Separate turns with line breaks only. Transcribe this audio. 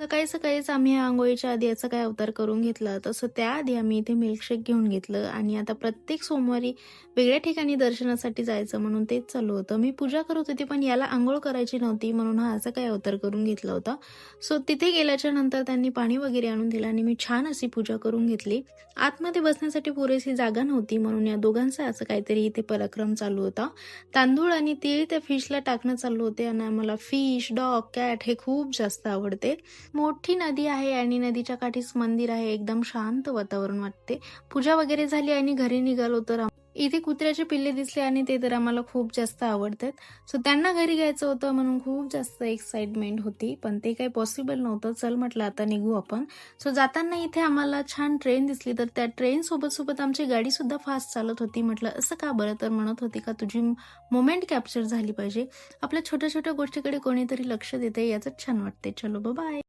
सकाळी सकाळीच आम्ही अंघोळीच्या आधी याचा काय अवतार करून घेतला, तसं त्याआधी आम्ही इथे मिल्कशेक घेऊन घेतलं आणि आता प्रत्येक सोमवारी वेगळ्या ठिकाणी दर्शनासाठी जायचं म्हणून तेच चालू होतं. मी पूजा करत होती, पण याला अंघोळ करायची नव्हती म्हणून हा असा काय अवतार करून घेतला होता. सो तिथे गेल्याच्या नंतर त्यांनी पाणी वगैरे आणून दिलं आणि मी छान अशी पूजा करून घेतली. आतमध्ये बसण्यासाठी पुरेशी जागा नव्हती म्हणून या दोघांचा असं काहीतरी इथे पराक्रम चालू होता. तांदूळ आणि तीळ त्या फिशला टाकणं चालू होते आणि मला फिश, डॉग, कॅट हे खूप जास्त आवडते. मोठी नदी आहे आणि नदीच्या काठीच मंदिर आहे. एकदम शांत वातावरण वाटते. पूजा वगैरे झाली आणि घरी निघालो तर इथे कुत्र्याचे पिल्ले दिसले आणि ते तर आम्हाला खूप जास्त आवडतात. सो त्यांना घरी घ्यायचं होतं म्हणून खूप जास्त एक्साइटमेंट होती, पण ते काही पॉसिबल नव्हतं. चल म्हटलं आता निघू आपण. सो जाताना इथे आम्हाला छान ट्रेन दिसली, तर त्या ट्रेन सोबत सोबत आमची गाडी सुद्धा फास्ट चालत होती. म्हटलं असं का बरं, तर म्हणत होती का तुझी मोमेंट कॅप्चर झाली पाहिजे. आपल्या छोट्या छोट्या गोष्टीकडे कोणीतरी लक्ष देते याचंच छान वाटते. चलो बाय.